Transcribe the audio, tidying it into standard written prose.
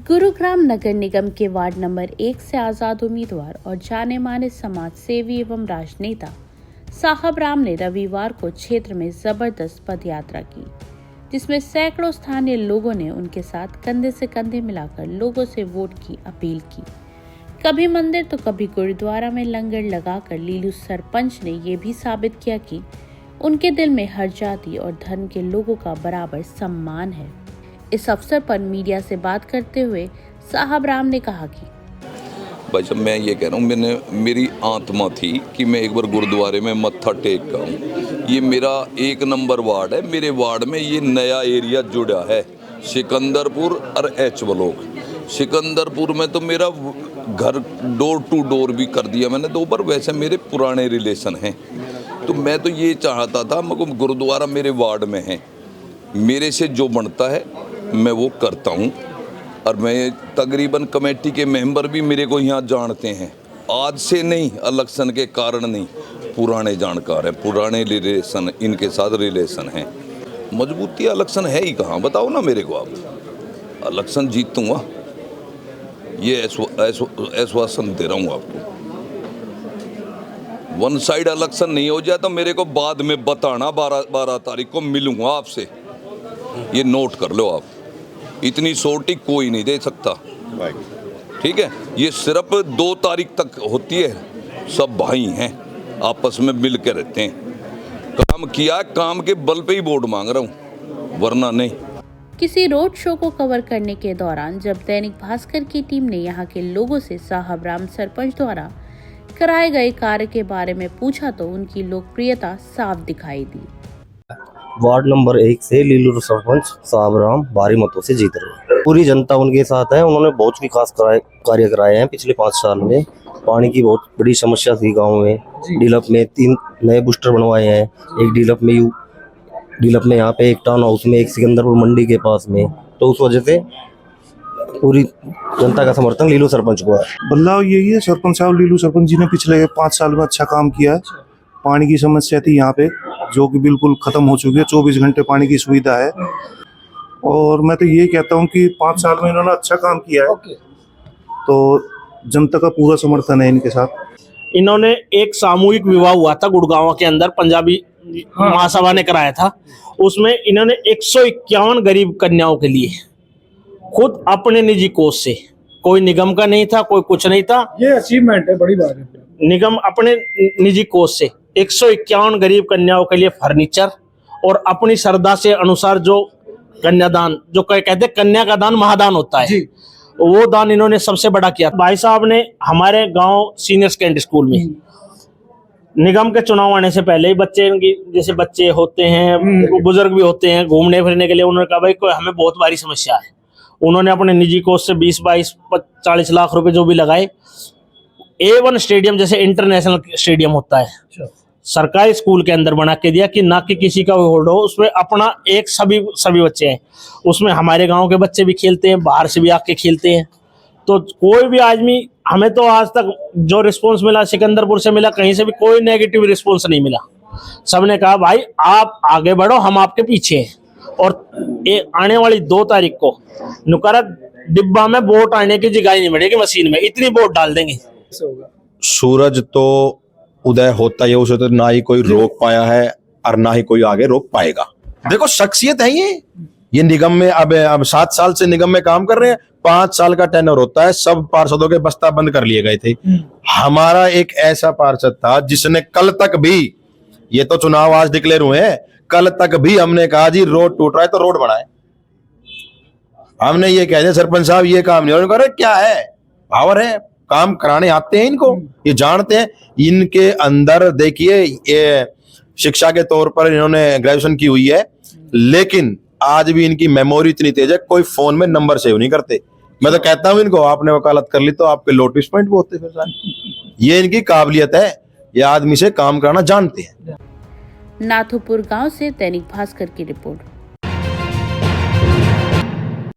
गुरुग्राम नगर निगम के ward number 1 से आजाद उम्मीदवार और जाने माने समाज सेवी एवं राजनेता साहब राम ने रविवार को क्षेत्र में जबरदस्त पदयात्रा की, जिसमें सैकड़ों स्थानीय लोगों ने उनके साथ कंधे से कंधे मिलाकर लोगों से वोट की अपील की। कभी मंदिर तो कभी गुरुद्वारा में लंगर लगाकर लीलू सरपंच ने ये भी साबित किया कि उनके दिल में हर जाति और धर्म के लोगों का बराबर सम्मान है। इस अवसर पर मीडिया से बात करते हुए साहब राम ने कहा कि भाई साहब, मैं ये कह रहा हूँ, मेरी आत्मा थी कि मैं एक बार गुरुद्वारे में मत्था टेक का हूँ। ये मेरा 1 नंबर वार्ड है। मेरे वार्ड में ये नया एरिया जुड़ा है, सिकंदरपुर और एच ब्लॉक। सिकंदरपुर में तो मेरा घर डोर टू डोर भी कर दिया मैंने 2 बार। वैसे मेरे पुराने रिलेशन हैं, तो मैं तो ये चाहता था, मगर गुरुद्वारा मेरे वार्ड में है, मेरे से जो बनता है मैं वो करता हूँ। और मैं तकरीबन कमेटी के मेंबर भी मेरे को यहाँ जानते हैं, आज से नहीं, इलेक्शन के कारण नहीं, पुराने जानकार हैं, पुराने रिलेशन, इनके साथ रिलेशन हैं। मजबूती इलेक्शन है ही कहाँ, बताओ ना मेरे को आप। इलेक्शन जीतूँगा, ये आश्वासन दे रहा हूँ आपको। 1 साइड इलेक्शन नहीं हो जाए तो मेरे को बाद में बताना, 12 तारीख को मिलूँगा आपसे, ये नोट कर लो आप। इतनी सोटी कोई नहीं दे सकता, ठीक है। ये सिर्फ 2 तारीख तक होती है, सब भाई हैं, आपस में मिल के रहते हैं। काम किया, काम के बल पे ही वोट मांग रहा हूँ, वरना नहीं। किसी रोड शो को कवर करने के दौरान जब दैनिक भास्कर की टीम ने यहाँ के लोगों से साहब राम सरपंच द्वारा कराए गए कार्य के बारे में पूछा तो उनकी लोकप्रियता साफ दिखाई दी। वार्ड नंबर 1 से लीलू सरपंच साहब राम भारी मतों से जीत रहे हैं। पूरी जनता उनके साथ है। उन्होंने बहुत विकास कार्य कराए हैं पिछले 5 साल में। पानी की बहुत बड़ी समस्या थी गांव में। डीलप में 3 नए बूस्टर बनवाए हैं, एक डीलप में यहाँ पे, एक टाउन हाउस में, एक सिकंदरपुर मंडी के पास में। तो उस वजह से पूरी जनता का समर्थन लीलू सरपंच को है। बदलाव यही है, सरपंच साहब लीलू सरपंच जी ने पिछले 5 साल में अच्छा काम किया है। पानी की समस्या थी यहाँ पे, जो कि बिल्कुल खत्म हो चुकी है। 24 घंटे पानी की सुविधा है। और मैं तो ये कहता हूँ कि 5 साल में इन्होंने अच्छा काम किया है, तो जनता का पूरा समर्थन है इनके साथ। इन्होंने एक सामूहिक विवाह हुआ था गुड़गांव के अंदर, पंजाबी महासभा ने कराया था। उसमें इन्होंने 151 गरीब कन्याओं के लिए खुद अपने निजी कोष से, कोई निगम का नहीं था, कोई कुछ नहीं था, ये अचीवमेंट है, बड़ी बात है। निगम अपने निजी कोष से 151 गरीब कन्याओं के लिए फर्नीचर और अपनी श्रद्धा से अनुसार जो कन्यादान, जो कहते कन्या का दान महादान होता है, वो दान इन्होंने सबसे बड़ा किया। भाई साहब ने हमारे गांव सीनियर सेकेंडरी स्कूल में निगम के चुनाव आने से पहले ही बच्चे, इनकी जैसे बच्चे होते हैं, बुजुर्ग भी होते हैं, घूमने फिरने के लिए, उन्होंने कहा भाई कोई हमें बहुत भारी समस्या है। उन्होंने अपने निजी कोष से 20-22-40 लाख रुपए जो भी लगाए। A1 स्टेडियम जैसे इंटरनेशनल स्टेडियम होता है, सरकारी स्कूल के अंदर बना के दिया कि ना कि किसी का होल्ड हो, उसमें अपना एक सभी बच्चे हैं। उसमें हमारे गांव के बच्चे भी खेलते हैं, बाहर से भी आके खेलते हैं। तो कोई भी आदमी, हमें तो आज तक जो रिस्पांस मिला सिकंदरपुर से मिला, कहीं से भी कोई नेगेटिव रिस्पांस नहीं मिला। सबने कहा भाई आप आगे बढ़ो, हम आपके पीछे हैं। और आने वाली 2 तारीख को नुकरा डिब्बा में वोट आने की जगह नहीं मिलेगी, मशीन में इतनी वोट डाल देंगे। सूरज तो उदय होता है, उसे तो ना ही कोई रोक पाया है और ना ही कोई आगे रोक पाएगा। देखो शख्सियत है ये निगम में अब 7 साल से निगम में काम कर रहे हैं। 5 साल का टेनर होता है। सब पार्षदों के बस्ता बंद कर लिए गए थे। हमारा एक ऐसा पार्षद था जिसने कल तक भी, ये तो चुनाव आज डिक्लेयर हुए हैं, कल तक भी हमने कहा जी रोड टूट रहा है तो रोड बनाए। हमने ये कह दिया सरपंच साहब ये काम नहीं हो रहा, क्या है, पावर है, काम कराने आते हैं इनको, ये जानते हैं। इनके अंदर देखिए, ये शिक्षा के तौर पर इन्होंने ग्रेजुएशन की हुई है, लेकिन आज भी इनकी मेमोरी इतनी तेज है, कोई फोन में नंबर सेव नहीं करते। मैं तो कहता हूं इनको, आपने वकालत कर ली तो आपके लोटस पॉइंट वो होते फिर। ये इनकी काबिलियत है, ये आदमी से काम कराना जानते हैं। नाथुपुर गांव से दैनिक भास्कर की रिपोर्ट।